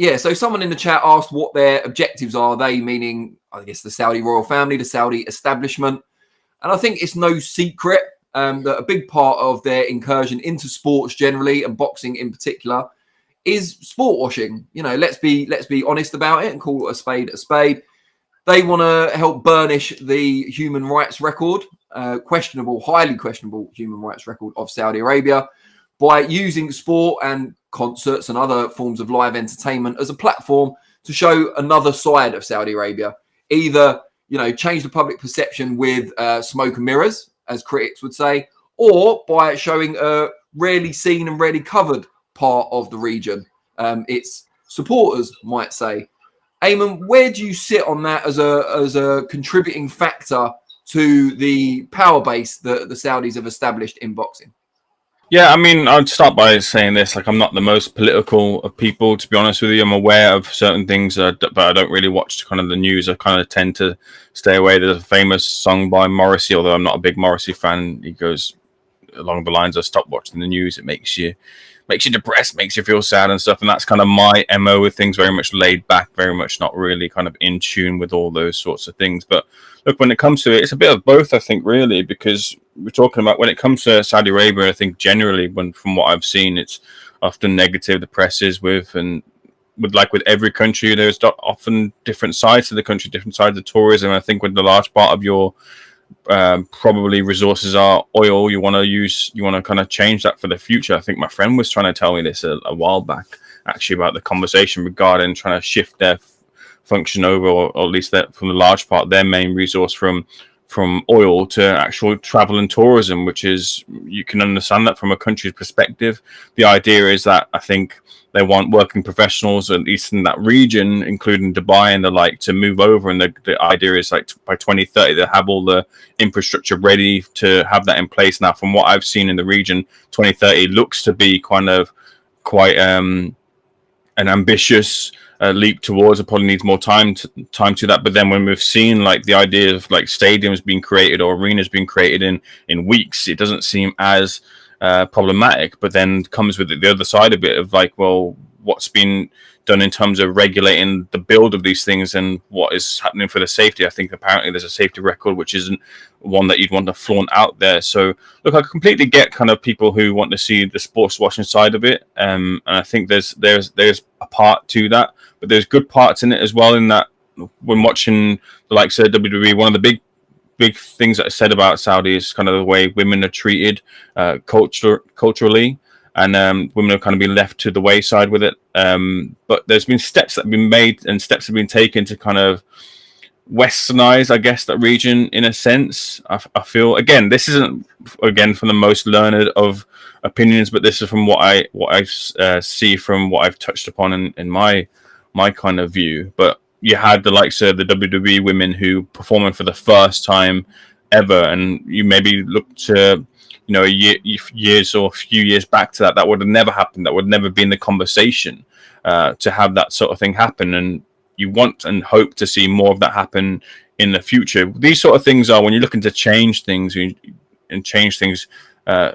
Yeah, so someone in the chat asked what their objectives are. They meaning, I guess, the Saudi royal family, the Saudi establishment. And I think it's no secret that a big part of their incursion into sports generally, and boxing in particular, is sport washing. You know, let's be honest about it and call a spade a spade. They want to help burnish the human rights record, highly questionable human rights record of Saudi Arabia, by using sport and concerts and other forms of live entertainment as a platform to show another side of Saudi Arabia. Either, you know, change the public perception with smoke and mirrors, as critics would say, or by showing a rarely seen and rarely covered part of the region. Its supporters might say. Eamon, where do you sit on that as a contributing factor to the power base that the Saudis have established in boxing? Yeah, I mean, I'd start by saying this, like, I'm not the most political of people, to be honest with you. I'm aware of certain things, but I don't really watch kind of the news. I kind of tend to stay away. There's a famous song by Morrissey, although I'm not a big Morrissey fan. He goes along the lines of stop watching the news. It makes you depressed, makes you feel sad and stuff. And that's kind of my MO with things, very much laid back, very much not really kind of in tune with all those sorts of things. But look, when it comes to it, it's a bit of both, I think, really, because we're talking about when it comes to Saudi Arabia, I think generally, from what I've seen, it's often negative. The press is with every country, there's often different sides to the country, different sides of tourism. I think when the large part of your probably resources are oil, you want to kind of change that for the future. I think my friend was trying to tell me this a while back, actually, about the conversation regarding trying to shift their function over, or at least that from the large part, their main resource from oil to actual travel and tourism, which is, you can understand that from a country's perspective. The idea is that I think they want working professionals, at least in that region, including Dubai and the like, to move over. And the idea is, like, by 2030, they'll have all the infrastructure ready to have that in place. Now, from what I've seen in the region, 2030 looks to be kind of quite an ambitious leap towards. It probably needs more time to that. But then when we've seen, like, the idea of, like, stadiums being created or arenas being created in weeks, it doesn't seem as problematic. But then comes with the other side of it, of like, well, what's been done in terms of regulating the build of these things and what is happening for the safety. I think apparently there's a safety record which isn't one that you'd want to flaunt out there. So look, I completely get kind of people who want to see the sports washing side of it, and I think there's a part to that, but there's good parts in it as well. In that, when watching the likes of WWE, one of the big things that I said about Saudi is kind of the way women are treated culturally, and women have kind of been left to the wayside with it. But there's been steps that have been made and steps have been taken to kind of westernize, I guess, that region in a sense. I feel, again, this isn't, again, from the most learned of opinions, but this is from what I see from what I've touched upon in my kind of view. But you had the likes of the WWE women who performing for the first time ever, and you maybe look to, you know, years or a few years back to that would have never happened. That would never be in the conversation to have that sort of thing happen. And you want and hope to see more of that happen in the future. These sort of things are when you're looking to change things and change things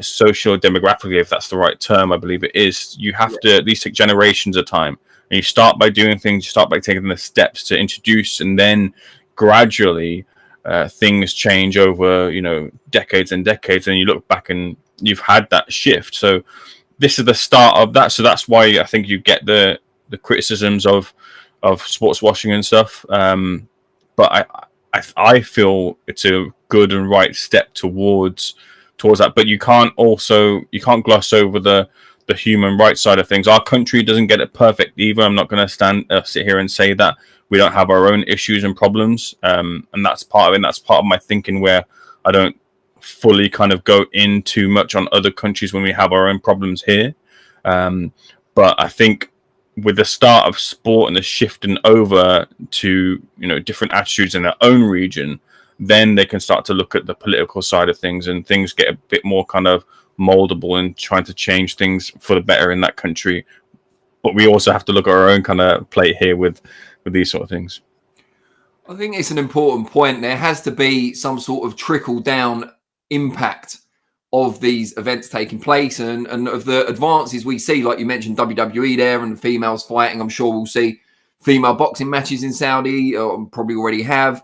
social demographically, if that's the right term, I believe it is. You have to at least take generations of time. And you start by doing things, you start by taking the steps to introduce, and then gradually things change over, you know, decades and decades. And you look back and you've had that shift. So this is the start of that. So that's why I think you get the criticisms of sports washing and stuff. But I feel it's a good and right step towards that. But you can't gloss over the human rights side of things. Our country doesn't get it perfect either. I'm not going to sit here and say that we don't have our own issues and problems. And that's part of it. And that's part of my thinking, where I don't fully kind of go in too much on other countries when we have our own problems here. But I think with the start of sport and the shifting over to, you know, different attitudes in their own region, then they can start to look at the political side of things, and things get a bit more kind of moldable and trying to change things for the better in that country. But we also have to look at our own kind of plate here with these sort of things. I think it's an important point. There has to be some sort of trickle down impact of these events taking place and of the advances we see. Like you mentioned, WWE there and the females fighting. I'm sure we'll see female boxing matches in Saudi, or probably already have.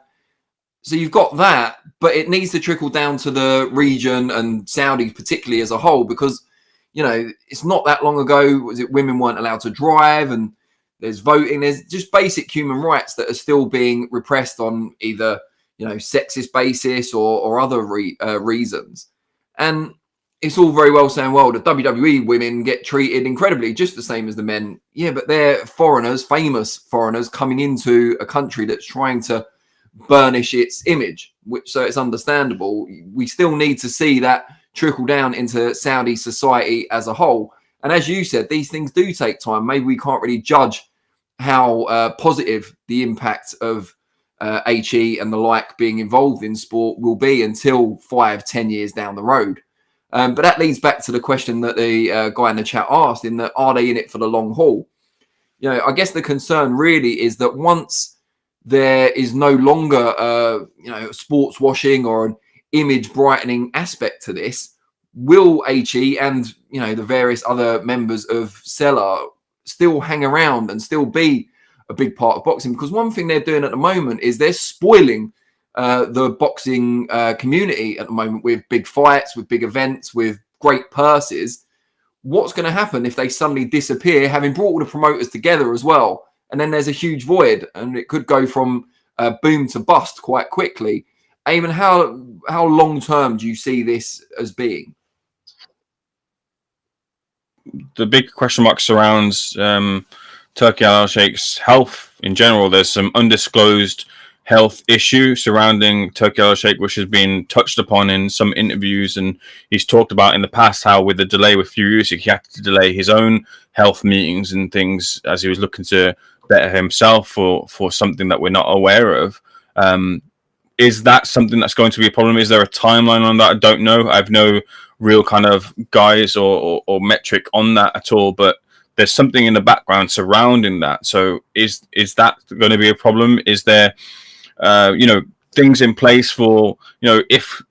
So you've got that, but it needs to trickle down to the region and Saudi particularly as a whole, because, you know, it's not that long ago, was it, women weren't allowed to drive, and there's voting, there's just basic human rights that are still being repressed on either, you know, sexist basis or other reasons. And it's all very well saying, well, the WWE women get treated incredibly, just the same as the men. Yeah, but they're foreigners, famous foreigners, coming into a country that's trying to burnish its image, so it's understandable. We still need to see that trickle down into Saudi society as a whole. And as you said, these things do take time. Maybe we can't really judge how positive the impact of HE and the like being involved in sport will be until 5-10 years down the road. But that leads back to the question that the guy in the chat asked, in that, are they in it for the long haul? You know, I guess the concern really is that once there is no longer you know, sports washing or an image brightening aspect to this, will HE and, you know, the various other members of Sela still hang around and still be a big part of boxing? Because one thing they're doing at the moment is they're spoiling the boxing community at the moment with big fights, with big events, with great purses. What's going to happen if they suddenly disappear, having brought all the promoters together as well? And then there's a huge void, and it could go from boom to bust quite quickly. Eamon, how long term do you see this as being? The big question mark surrounds Turki Alalshikh's health in general. There's some undisclosed health issue surrounding Turki Alalshikh, which has been touched upon in some interviews, and he's talked about in the past how with the delay with Furiusic, he had to delay his own health meetings and things as he was looking to better himself for something that we're not aware of. Is that something that's going to be a problem? Is there a timeline on that? I don't know. I've no real kind of guise or metric on that at all, but there's something in the background surrounding that. So is that going to be a problem? Is there you know, things in place for, you know, if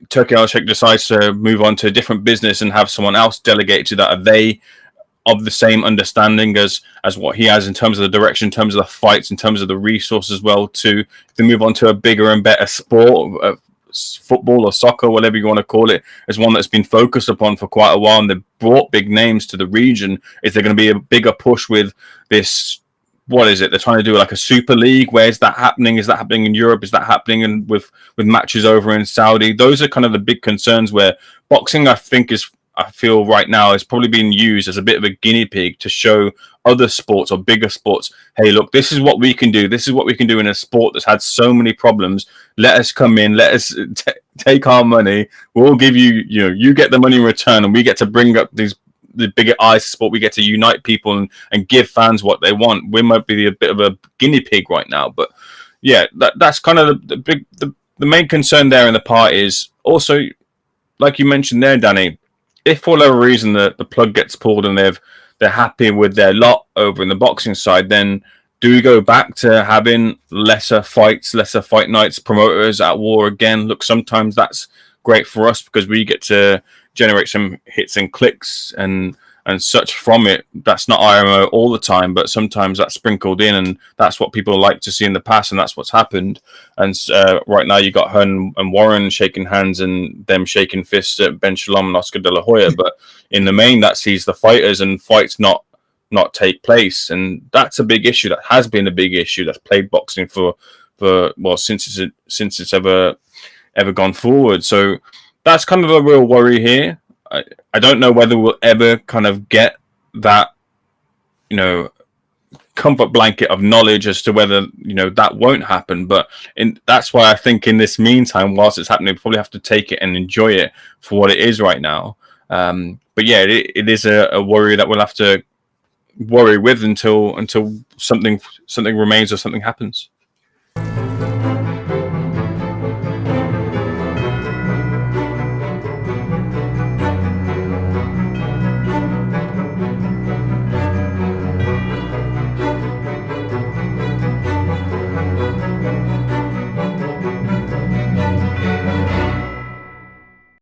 Turki Alalshikh decides to move on to a different business and have someone else delegate to that, are they of the same understanding as what he has in terms of the direction, in terms of the fights, in terms of the resources as well, to move on to a bigger and better sport, football or soccer, whatever you want to call it, as one that's been focused upon for quite a while, and they've brought big names to the region? Is there going to be a bigger push with this? What is it? They're trying to do like a super league. Where is that happening? Is that happening in Europe? Is that happening with matches over in Saudi? Those are kind of the big concerns where boxing, I feel right now is probably being used as a bit of a guinea pig to show other sports or bigger sports, hey, look, this is what we can do. This is what we can do in a sport that's had so many problems. Let us come in. Let us take our money. We'll give you, you know, you get the money in return, and we get to bring up the bigger eyes to sport. We get to unite people and give fans what they want. We might be a bit of a guinea pig right now, but yeah, that's kind of the main concern there in the part is also, like you mentioned there, Danny, if for whatever reason the plug gets pulled and they're happy with their lot over in the boxing side, then do we go back to having lesser fights, lesser fight nights, promoters at war again? Look, sometimes that's great for us because we get to generate some hits and clicks and such from it. That's not IMO all the time, but sometimes that's sprinkled in, and that's what people like to see in the past, and that's what's happened. And right now you got Hearn and Warren shaking hands and them shaking fists at Ben Shalom and Oscar De La Hoya, but in the main that sees the fighters and fights not take place, and that's a big issue. That has been a big issue that's plagued boxing for well since it's ever gone forward. So that's kind of a real worry here. I don't know whether we'll ever kind of get that, you know, comfort blanket of knowledge as to whether, you know, that won't happen. But that's why I think in this meantime, whilst it's happening, we probably have to take it and enjoy it for what it is right now. But yeah, it is a worry that we'll have to worry with until something remains or something happens.